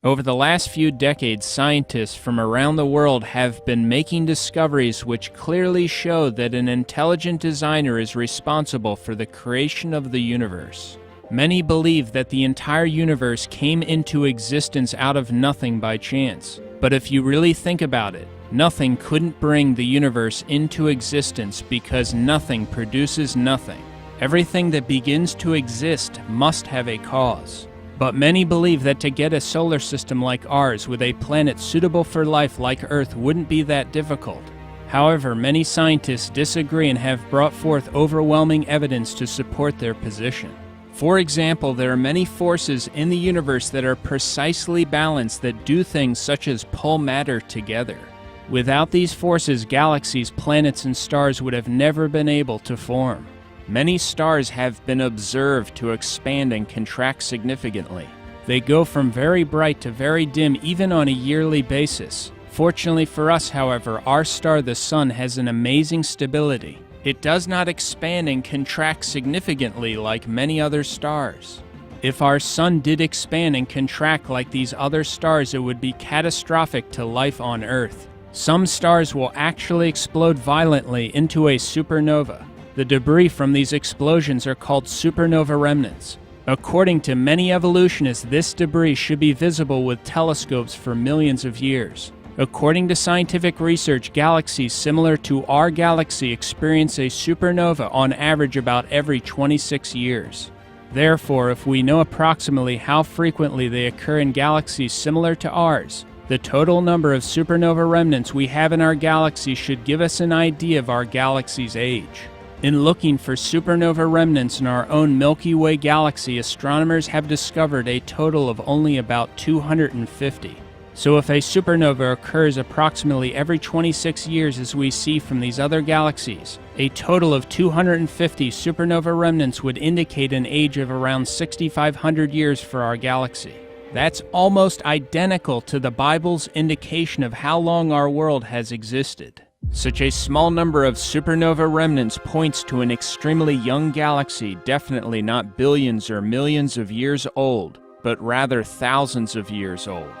Over the last few decades, scientists from around the world have been making discoveries which clearly show that an intelligent designer is responsible for the creation of the universe. Many believe that the entire universe came into existence out of nothing by chance. But if you really think about it, nothing couldn't bring the universe into existence because nothing produces nothing. Everything that begins to exist must have a cause. But many believe that to get a solar system like ours with a planet suitable for life like Earth wouldn't be that difficult. However, many scientists disagree and have brought forth overwhelming evidence to support their position. For example, there are many forces in the universe that are precisely balanced that do things such as pull matter together. Without these forces, galaxies, planets, and stars would have never been able to form. Many stars have been observed to expand and contract significantly. They go from very bright to very dim even on a yearly basis. Fortunately for us, however, our star, the Sun, has an amazing stability. It does not expand and contract significantly like many other stars. If our Sun did expand and contract like these other stars, it would be catastrophic to life on Earth. Some stars will actually explode violently into a supernova. The debris from these explosions are called supernova remnants. According to many evolutionists, this debris should be visible with telescopes for millions of years. According to scientific research, galaxies similar to our galaxy experience a supernova on average about every 26 years. Therefore, if we know approximately how frequently they occur in galaxies similar to ours, the total number of supernova remnants we have in our galaxy should give us an idea of our galaxy's age. In looking for supernova remnants in our own Milky Way galaxy, astronomers have discovered a total of only about 250. So if a supernova occurs approximately every 26 years as we see from these other galaxies, a total of 250 supernova remnants would indicate an age of around 6,500 years for our galaxy. That's almost identical to the Bible's indication of how long our world has existed. Such a small number of supernova remnants points to an extremely young galaxy, definitely not billions or millions of years old, but rather thousands of years old.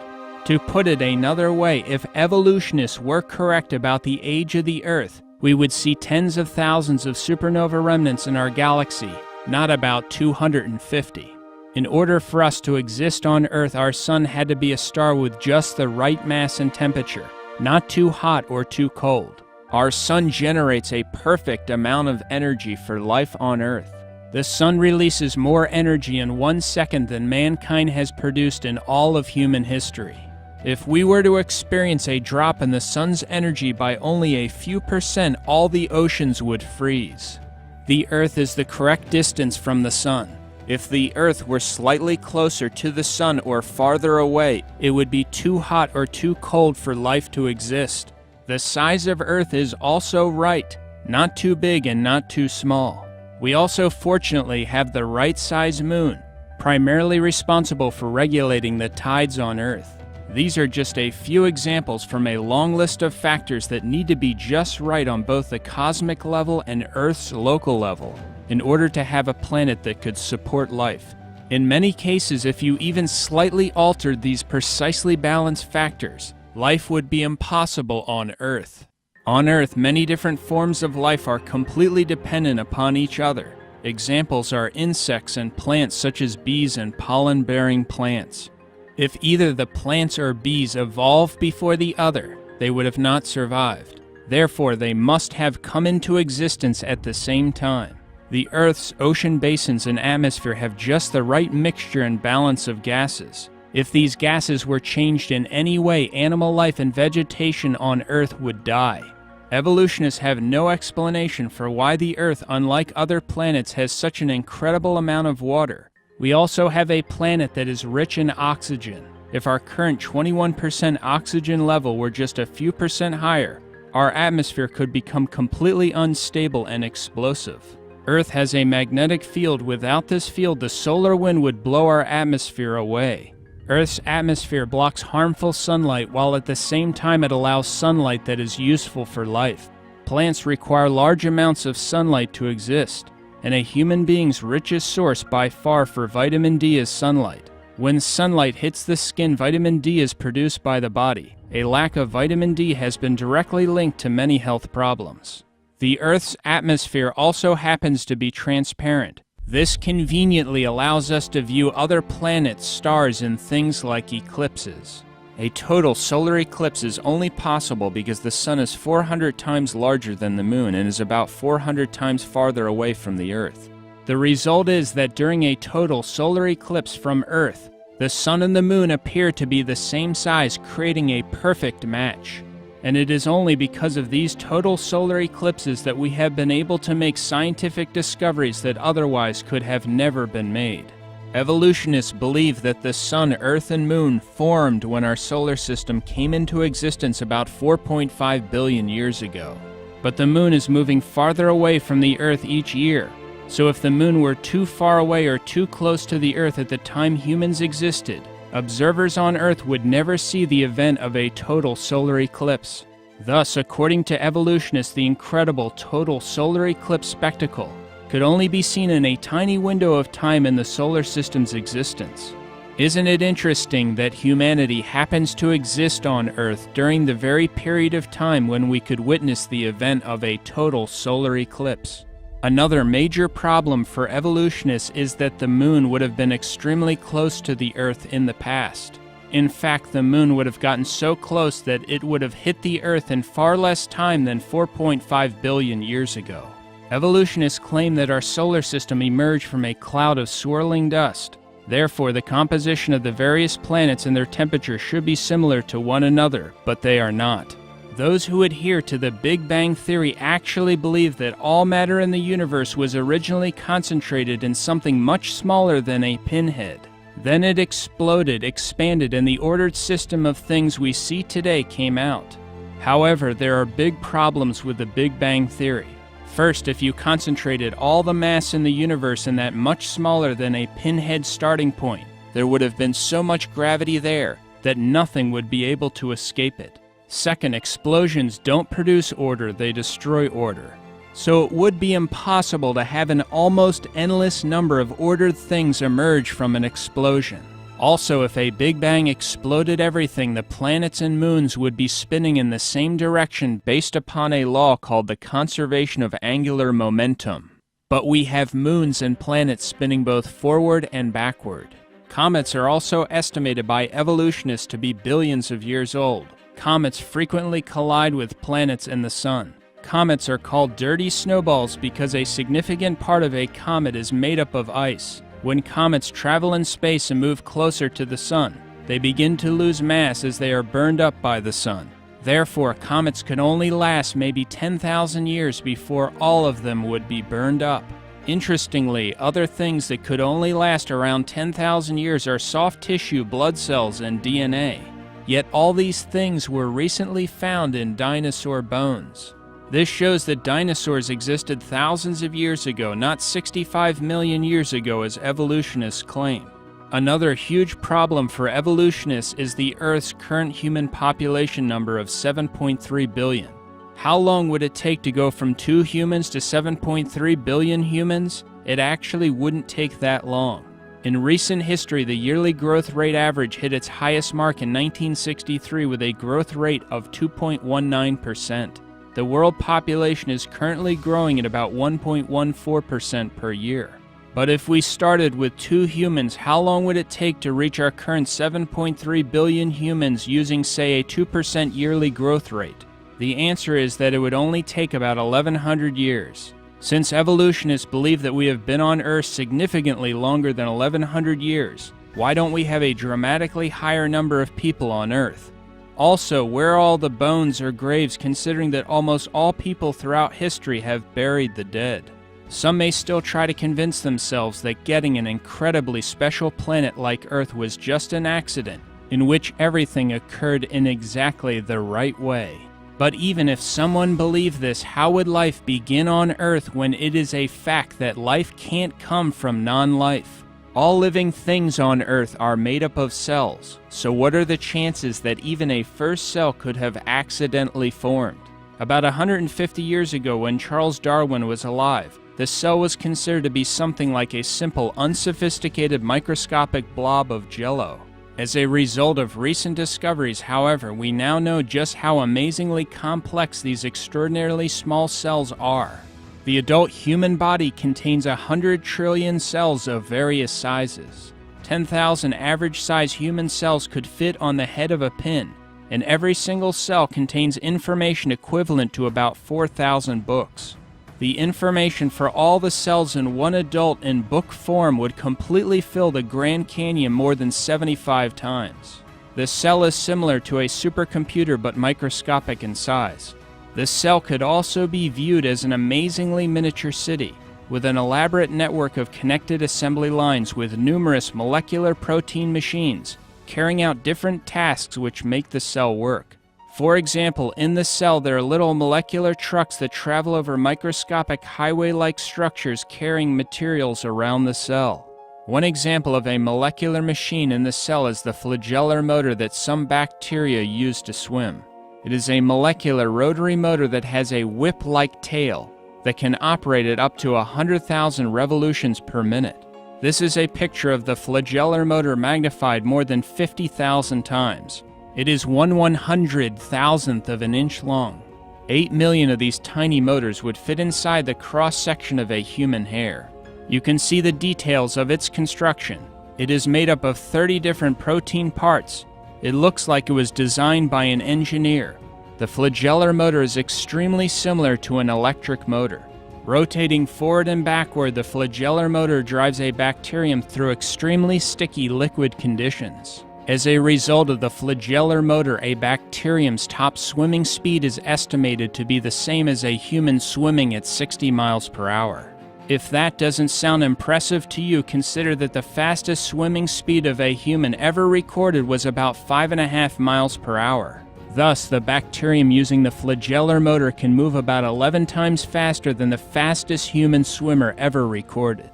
To put it another way, if evolutionists were correct about the age of the Earth, we would see tens of thousands of supernova remnants in our galaxy, not about 250. In order for us to exist on Earth, our Sun had to be a star with just the right mass and temperature. Not too hot or too cold. Our Sun generates a perfect amount of energy for life on Earth. The Sun releases more energy in 1 second than mankind has produced in all of human history. If we were to experience a drop in the Sun's energy by only a few percent, all the oceans would freeze. The Earth is the correct distance from the Sun. If the Earth were slightly closer to the Sun or farther away, it would be too hot or too cold for life to exist. The size of Earth is also right, not too big and not too small. We also fortunately have the right size moon, primarily responsible for regulating the tides on Earth. These are just a few examples from a long list of factors that need to be just right on both the cosmic level and Earth's local level, in order to have a planet that could support life. In many cases, if you even slightly altered these precisely balanced factors, life would be impossible on Earth. On Earth, many different forms of life are completely dependent upon each other. Examples are insects and plants such as bees and pollen-bearing plants. If either the plants or bees evolved before the other, they would have not survived. Therefore, they must have come into existence at the same time. The Earth's ocean basins and atmosphere have just the right mixture and balance of gases. If these gases were changed in any way, animal life and vegetation on Earth would die. Evolutionists have no explanation for why the Earth, unlike other planets, has such an incredible amount of water. We also have a planet that is rich in oxygen. If our current 21% oxygen level were just a few percent higher, our atmosphere could become completely unstable and explosive. Earth has a magnetic field. Without this field, the solar wind would blow our atmosphere away. Earth's atmosphere blocks harmful sunlight, while at the same time it allows sunlight that is useful for life. Plants require large amounts of sunlight to exist, and a human being's richest source by far for vitamin D is sunlight. When sunlight hits the skin, vitamin D is produced by the body. A lack of vitamin D has been directly linked to many health problems. The Earth's atmosphere also happens to be transparent. This conveniently allows us to view other planets, stars, and things like eclipses. A total solar eclipse is only possible because the sun is 400 times larger than the moon and is about 400 times farther away from the Earth. The result is that during a total solar eclipse from Earth, the sun and the moon appear to be the same size, creating a perfect match. And it is only because of these total solar eclipses that we have been able to make scientific discoveries that otherwise could have never been made. Evolutionists believe that the sun, earth, and moon formed when our solar system came into existence about 4.5 billion years ago. But the moon is moving farther away from the Earth each year. So if the moon were too far away or too close to the Earth at the time humans existed, observers on Earth would never see the event of a total solar eclipse. Thus, according to evolutionists, the incredible total solar eclipse spectacle could only be seen in a tiny window of time in the solar system's existence. Isn't it interesting that humanity happens to exist on Earth during the very period of time when we could witness the event of a total solar eclipse? Another major problem for evolutionists is that the moon would have been extremely close to the Earth in the past. In fact, the moon would have gotten so close that it would have hit the Earth in far less time than 4.5 billion years ago. Evolutionists claim that our solar system emerged from a cloud of swirling dust. Therefore, the composition of the various planets and their temperature should be similar to one another, but they are not. Those who adhere to the Big Bang Theory actually believe that all matter in the universe was originally concentrated in something much smaller than a pinhead. Then it exploded, expanded, and the ordered system of things we see today came out. However, there are big problems with the Big Bang Theory. First, if you concentrated all the mass in the universe in that much smaller than a pinhead starting point, there would have been so much gravity there that nothing would be able to escape it. Second, explosions don't produce order, they destroy order. So it would be impossible to have an almost endless number of ordered things emerge from an explosion. Also, if a Big Bang exploded everything, the planets and moons would be spinning in the same direction based upon a law called the conservation of angular momentum. But we have moons and planets spinning both forward and backward. Comets are also estimated by evolutionists to be billions of years old. Comets frequently collide with planets and the sun. Comets are called dirty snowballs because a significant part of a comet is made up of ice. When comets travel in space and move closer to the sun, they begin to lose mass as they are burned up by the sun. Therefore, comets could only last maybe 10,000 years before all of them would be burned up. Interestingly, other things that could only last around 10,000 years are soft tissue, blood cells, and DNA. Yet all these things were recently found in dinosaur bones. This shows that dinosaurs existed thousands of years ago, not 65 million years ago as evolutionists claim. Another huge problem for evolutionists is the Earth's current human population number of 7.3 billion. How long would it take to go from 2 humans to 7.3 billion humans? It actually wouldn't take that long. In recent history, the yearly growth rate average hit its highest mark in 1963 with a growth rate of 2.19%. The world population is currently growing at about 1.14% per year. But if we started with 2 humans, how long would it take to reach our current 7.3 billion humans using, say, a 2% yearly growth rate? The answer is that it would only take about 1,100 years. Since evolutionists believe that we have been on Earth significantly longer than 1,100 years, why don't we have a dramatically higher number of people on Earth? Also, where are all the bones or graves, considering that almost all people throughout history have buried the dead? Some may still try to convince themselves that getting an incredibly special planet like Earth was just an accident, in which everything occurred in exactly the right way. But even if someone believed this, how would life begin on Earth when it is a fact that life can't come from non-life? All living things on Earth are made up of cells, so what are the chances that even a first cell could have accidentally formed? About 150 years ago, when Charles Darwin was alive, the cell was considered to be something like a simple, unsophisticated microscopic blob of jello. As a result of recent discoveries, however, we now know just how amazingly complex these extraordinarily small cells are. The adult human body contains 100 trillion cells of various sizes. 10,000 average-size human cells could fit on the head of a pin, and every single cell contains information equivalent to about 4,000 books. The information for all the cells in one adult in book form would completely fill the Grand Canyon more than 75 times. The cell is similar to a supercomputer but microscopic in size. The cell could also be viewed as an amazingly miniature city, with an elaborate network of connected assembly lines with numerous molecular protein machines, carrying out different tasks which make the cell work. For example, in the cell there are little molecular trucks that travel over microscopic highway-like structures carrying materials around the cell. One example of a molecular machine in the cell is the flagellar motor that some bacteria use to swim. It is a molecular rotary motor that has a whip-like tail that can operate at up to 100,000 revolutions per minute. This is a picture of the flagellar motor magnified more than 50,000 times. It is 1/100,000th of an inch long. 8 million of these tiny motors would fit inside the cross-section of a human hair. You can see the details of its construction. It is made up of 30 different protein parts. It looks like it was designed by an engineer. The flagellar motor is extremely similar to an electric motor. Rotating forward and backward, the flagellar motor drives a bacterium through extremely sticky liquid conditions. As a result of the flagellar motor, a bacterium's top swimming speed is estimated to be the same as a human swimming at 60 miles per hour. If that doesn't sound impressive to you, consider that the fastest swimming speed of a human ever recorded was about 5.5 miles per hour. Thus, the bacterium using the flagellar motor can move about 11 times faster than the fastest human swimmer ever recorded.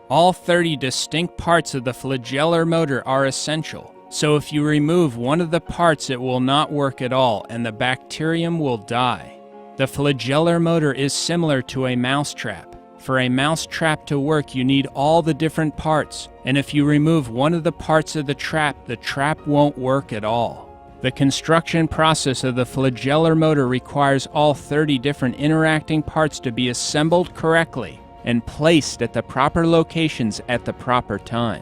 All 30 distinct parts of the flagellar motor are essential. So if you remove one of the parts, it will not work at all, and the bacterium will die. The flagellar motor is similar to a mousetrap. For a mousetrap to work, you need all the different parts, and if you remove one of the parts of the trap won't work at all. The construction process of the flagellar motor requires all 30 different interacting parts to be assembled correctly and placed at the proper locations at the proper time.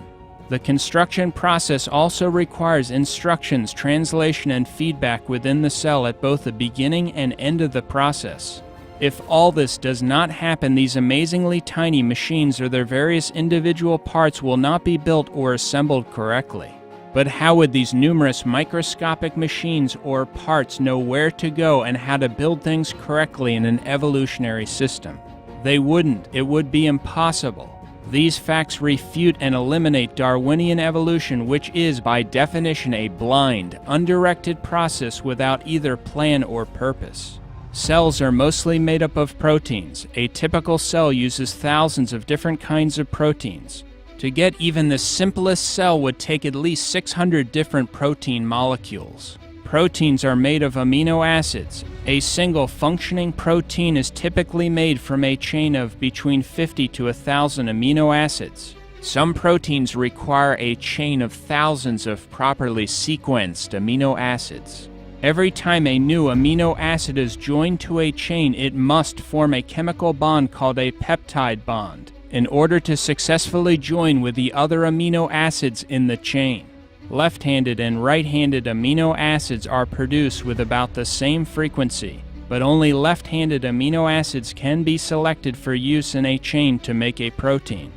The construction process also requires instructions, translation, and feedback within the cell at both the beginning and end of the process. If all this does not happen, these amazingly tiny machines or their various individual parts will not be built or assembled correctly. But how would these numerous microscopic machines or parts know where to go and how to build things correctly in an evolutionary system? They wouldn't. It would be impossible. These facts refute and eliminate Darwinian evolution, which is, by definition, a blind, undirected process without either plan or purpose. Cells are mostly made up of proteins. A typical cell uses thousands of different kinds of proteins. To get even the simplest cell would take at least 600 different protein molecules. Proteins are made of amino acids. A single functioning protein is typically made from a chain of between 50 to 1,000 amino acids. Some proteins require a chain of thousands of properly sequenced amino acids. Every time a new amino acid is joined to a chain, it must form a chemical bond called a peptide bond in order to successfully join with the other amino acids in the chain. Left-handed and right-handed amino acids are produced with about the same frequency, but only left-handed amino acids can be selected for use in a chain to make a protein.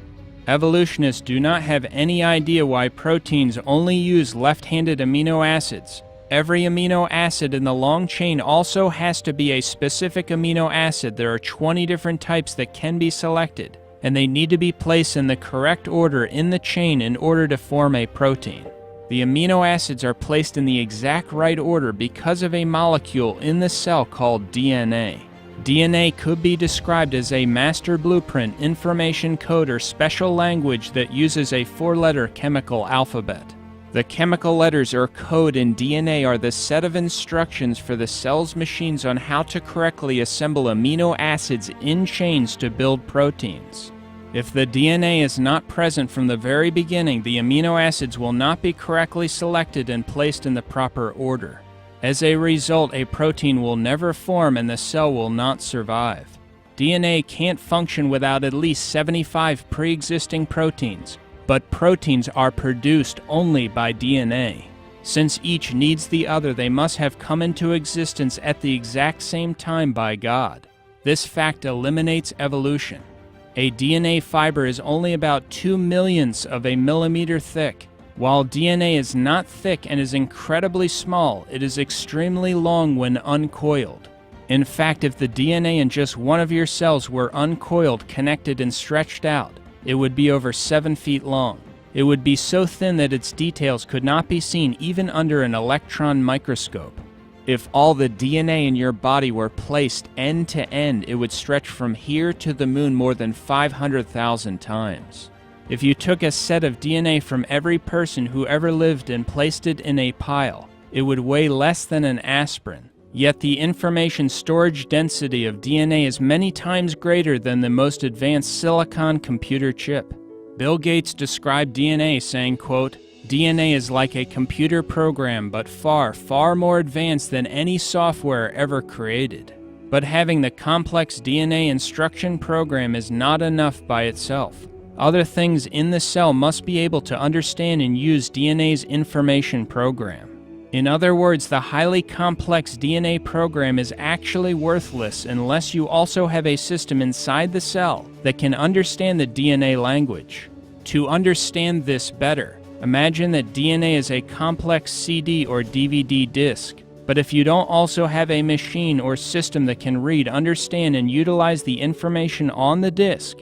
Evolutionists do not have any idea why proteins only use left-handed amino acids. Every amino acid in the long chain also has to be a specific amino acid. There are 20 different types that can be selected, and they need to be placed in the correct order in the chain in order to form a protein. The amino acids are placed in the exact right order because of a molecule in the cell called DNA. DNA could be described as a master blueprint, information code, or special language that uses a 4-letter chemical alphabet. The chemical letters or code in DNA are the set of instructions for the cell's machines on how to correctly assemble amino acids in chains to build proteins. If the DNA is not present from the very beginning, the amino acids will not be correctly selected and placed in the proper order. As a result, a protein will never form and the cell will not survive. DNA can't function without at least 75 pre-existing proteins, but proteins are produced only by DNA. Since each needs the other, they must have come into existence at the exact same time by God. This fact eliminates evolution. A DNA fiber is only about 2/millionths of a millimeter thick. While DNA is not thick and is incredibly small, it is extremely long when uncoiled. In fact, if the DNA in just one of your cells were uncoiled, connected, and stretched out, it would be over 7 feet long. It would be so thin that its details could not be seen even under an electron microscope. If all the DNA in your body were placed end to end, it would stretch from here to the moon more than 500,000 times. If you took a set of DNA from every person who ever lived and placed it in a pile, it would weigh less than an aspirin. Yet the information storage density of DNA is many times greater than the most advanced silicon computer chip. Bill Gates described DNA saying, quote, "DNA is like a computer program, but far, far more advanced than any software ever created." But having the complex DNA instruction program is not enough by itself. Other things in the cell must be able to understand and use DNA's information program. In other words, the highly complex DNA program is actually worthless unless you also have a system inside the cell that can understand the DNA language. To understand this better, imagine that DNA is a complex CD or DVD disc. But if you don't also have a machine or system that can read, understand, and utilize the information on the disc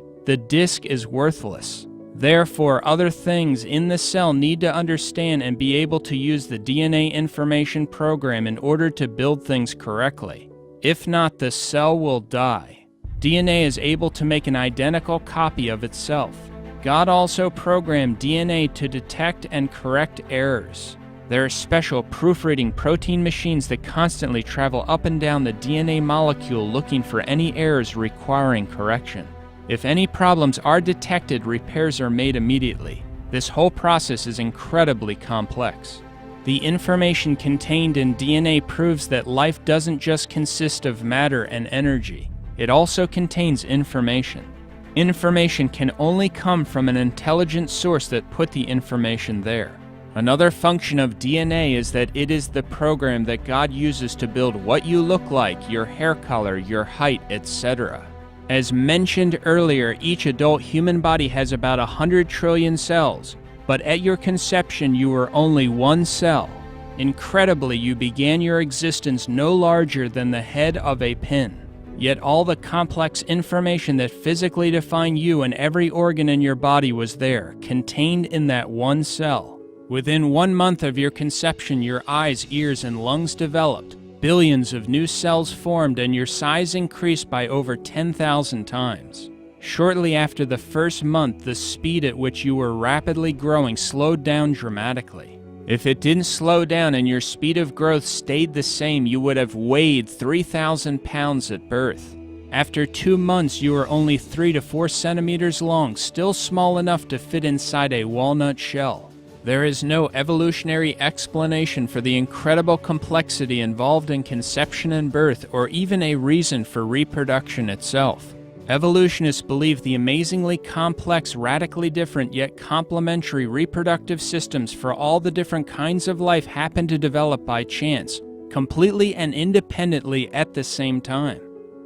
is worthless. Therefore, other things in the cell need to understand and be able to use the DNA information program in order to build things correctly. If not, the cell will die. DNA is able to make an identical copy of itself. God also programmed DNA to detect and correct errors. There are special proofreading protein machines that constantly travel up and down the DNA molecule looking for any errors requiring correction. If any problems are detected, repairs are made immediately. This whole process is incredibly complex. The information contained in DNA proves that life doesn't just consist of matter and energy. It also contains information. Information can only come from an intelligent source that put the information there. Another function of DNA is that it is the program that God uses to build what you look like, your hair color, your height, etc. As mentioned earlier, each adult human body has about 100 trillion cells, but at your conception you were only one cell. Incredibly, you began your existence no larger than the head of a pin. Yet all the complex information that physically defined you and every organ in your body was there, contained in that one cell. Within 1 month of your conception, your eyes, ears, and lungs developed. Billions of new cells formed and your size increased by over 10,000 times. Shortly after the first month, the speed at which you were rapidly growing slowed down dramatically. If it didn't slow down and your speed of growth stayed the same, you would have weighed 3,000 pounds at birth. After 2 months, you were only 3 to 4 centimeters long, still small enough to fit inside a walnut shell. There is no evolutionary explanation for the incredible complexity involved in conception and birth, or even a reason for reproduction itself. Evolutionists believe the amazingly complex, radically different yet complementary reproductive systems for all the different kinds of life happen to develop by chance, completely and independently at the same time.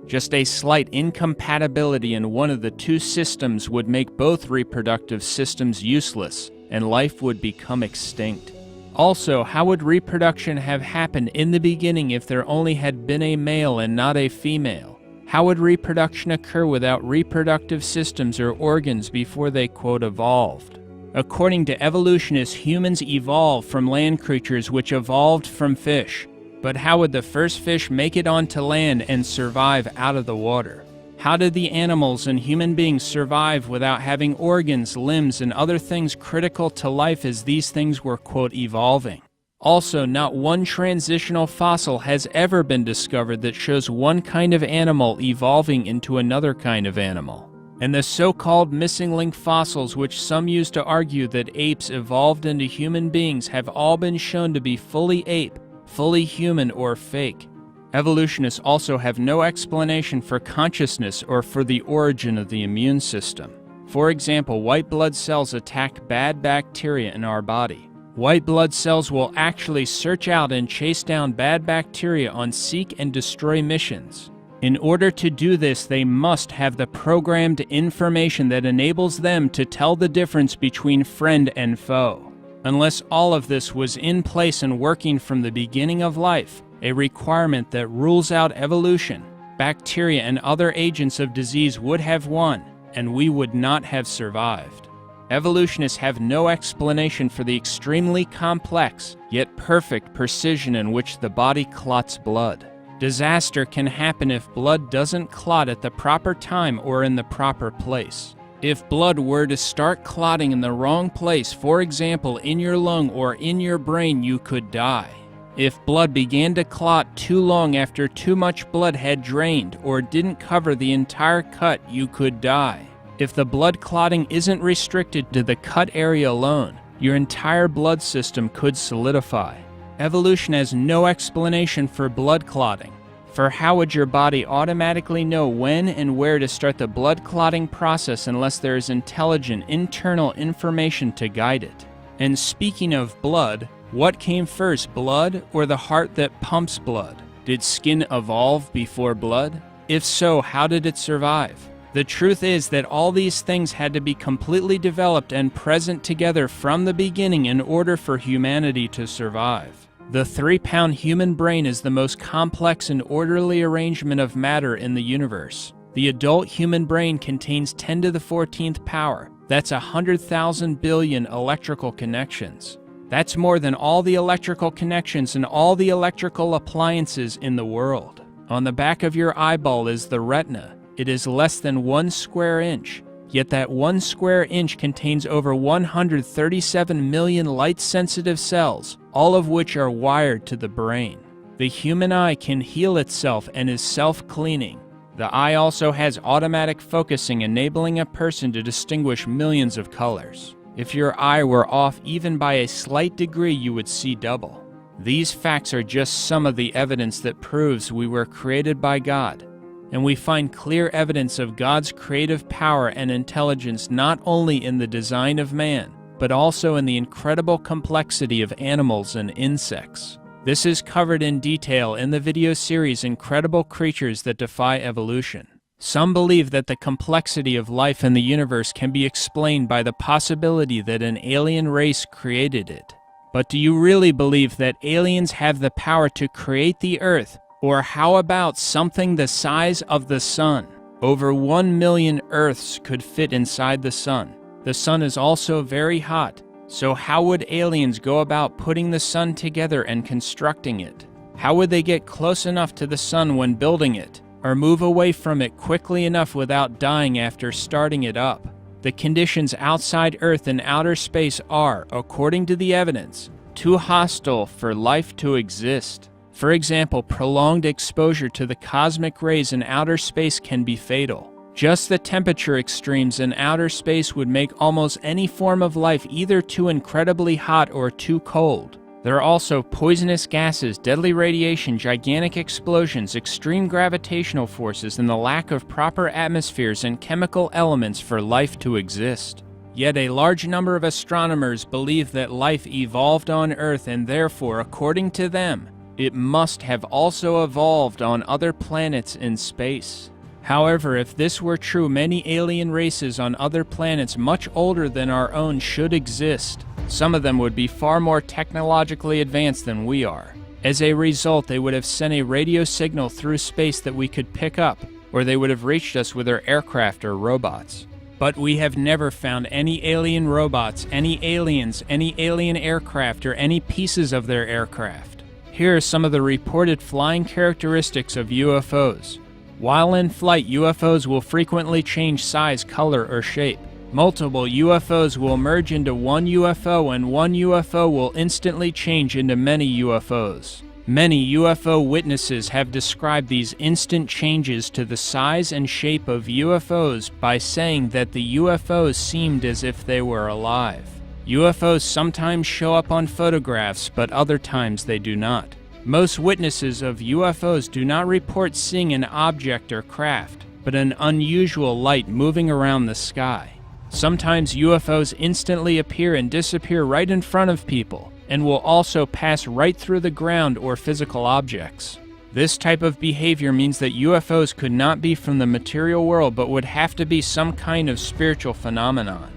Just a slight incompatibility in one of the two systems would make both reproductive systems useless, and life would become extinct. Also, how would reproduction have happened in the beginning if there only had been a male and not a female? How would reproduction occur without reproductive systems or organs before they, quote, evolved? According to evolutionists, humans evolved from land creatures which evolved from fish. But how would the first fish make it onto land and survive out of the water? How did the animals and human beings survive without having organs, limbs, and other things critical to life as these things were, quote, evolving? Also, not one transitional fossil has ever been discovered that shows one kind of animal evolving into another kind of animal. And the so-called missing link fossils, which some use to argue that apes evolved into human beings, have all been shown to be fully ape, fully human, or fake. Evolutionists also have no explanation for consciousness or for the origin of the immune system. For example, white blood cells attack bad bacteria in our body. White blood cells will actually search out and chase down bad bacteria on seek and destroy missions. In order to do this, they must have the programmed information that enables them to tell the difference between friend and foe. Unless all of this was in place and working from the beginning of life, a requirement that rules out evolution, bacteria and other agents of disease would have won, and we would not have survived. Evolutionists have no explanation for the extremely complex, yet perfect precision in which the body clots blood. Disaster can happen if blood doesn't clot at the proper time or in the proper place. If blood were to start clotting in the wrong place, for example, in your lung or in your brain, you could die. If blood began to clot too long after too much blood had drained or didn't cover the entire cut, you could die. If the blood clotting isn't restricted to the cut area alone, your entire blood system could solidify. Evolution has no explanation for blood clotting. For how would your body automatically know when and where to start the blood clotting process unless there is intelligent internal information to guide it? And speaking of blood, what came first, blood or the heart that pumps blood? Did skin evolve before blood? If so, how did it survive? The truth is that all these things had to be completely developed and present together from the beginning in order for humanity to survive. The 3-pound human brain is the most complex and orderly arrangement of matter in the universe. The adult human brain contains 10 to the 14th power. That's 100,000 billion electrical connections. That's more than all the electrical connections and all the electrical appliances in the world. On the back of your eyeball is the retina. It is less than 1 square inch, yet that 1 square inch contains over 137 million light-sensitive cells, all of which are wired to the brain. The human eye can heal itself and is self-cleaning. The eye also has automatic focusing, enabling a person to distinguish millions of colors. If your eye were off even by a slight degree, you would see double. These facts are just some of the evidence that proves we were created by God, and we find clear evidence of God's creative power and intelligence not only in the design of man, but also in the incredible complexity of animals and insects. This is covered in detail in the video series Incredible Creatures That Defy Evolution. Some believe that the complexity of life in the universe can be explained by the possibility that an alien race created it. But do you really believe that aliens have the power to create the Earth? Or how about something the size of the sun? Over 1 million Earths could fit inside the sun. The sun is also very hot. So how would aliens go about putting the sun together and constructing it? How would they get close enough to the sun when building it? Or move away from it quickly enough without dying after starting it up? The conditions outside Earth and outer space are, according to the evidence, too hostile for life to exist. For example, prolonged exposure to the cosmic rays in outer space can be fatal. Just the temperature extremes in outer space would make almost any form of life either too incredibly hot or too cold. There are also poisonous gases, deadly radiation, gigantic explosions, extreme gravitational forces, and the lack of proper atmospheres and chemical elements for life to exist. Yet a large number of astronomers believe that life evolved on Earth, and therefore, according to them, it must have also evolved on other planets in space. However, if this were true, many alien races on other planets much older than our own should exist. Some of them would be far more technologically advanced than we are. As a result, they would have sent a radio signal through space that we could pick up, or they would have reached us with their aircraft or robots. But we have never found any alien robots, any aliens, any alien aircraft, or any pieces of their aircraft. Here are some of the reported flying characteristics of UFOs. While in flight, UFOs will frequently change size, color, or shape. Multiple UFOs will merge into one UFO, and one UFO will instantly change into many UFOs. Many UFO witnesses have described these instant changes to the size and shape of UFOs by saying that the UFOs seemed as if they were alive. UFOs sometimes show up on photographs, but other times they do not. Most witnesses of UFOs do not report seeing an object or craft, but an unusual light moving around the sky. Sometimes UFOs instantly appear and disappear right in front of people, and will also pass right through the ground or physical objects. This type of behavior means that UFOs could not be from the material world, but would have to be some kind of spiritual phenomenon.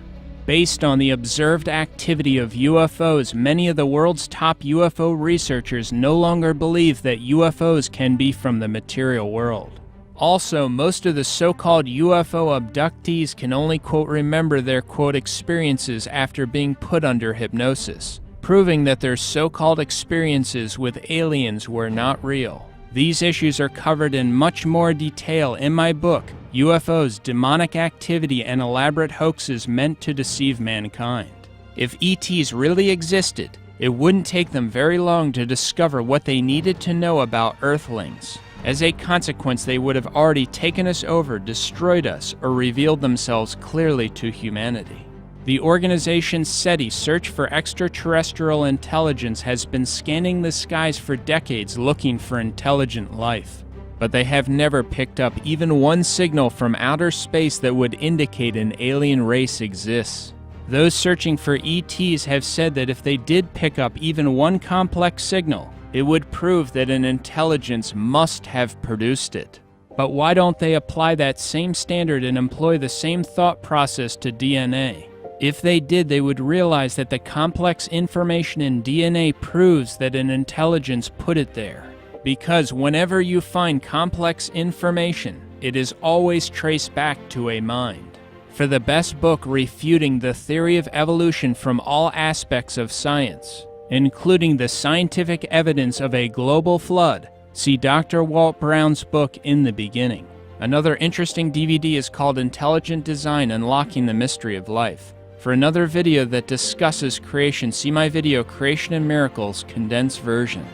Based on the observed activity of UFOs, many of the world's top UFO researchers no longer believe that UFOs can be from the material world. Also, most of the so-called UFO abductees can only, quote, remember their, quote, experiences after being put under hypnosis, proving that their so-called experiences with aliens were not real. These issues are covered in much more detail in my book, UFOs, Demonic Activity and Elaborate Hoaxes Meant to Deceive Mankind. If ETs really existed, it wouldn't take them very long to discover what they needed to know about Earthlings. As a consequence, they would have already taken us over, destroyed us, or revealed themselves clearly to humanity. The organization SETI, Search for Extraterrestrial Intelligence, has been scanning the skies for decades looking for intelligent life. But they have never picked up even one signal from outer space that would indicate an alien race exists. Those searching for ETs have said that if they did pick up even one complex signal, it would prove that an intelligence must have produced it. But why don't they apply that same standard and employ the same thought process to DNA? If they did, they would realize that the complex information in DNA proves that an intelligence put it there. Because whenever you find complex information, it is always traced back to a mind. For the best book refuting the theory of evolution from all aspects of science, including the scientific evidence of a global flood, see Dr. Walt Brown's book In the Beginning. Another interesting DVD is called Intelligent Design: Unlocking the Mystery of Life. For another video that discusses creation, see my video Creation and Miracles, condensed version.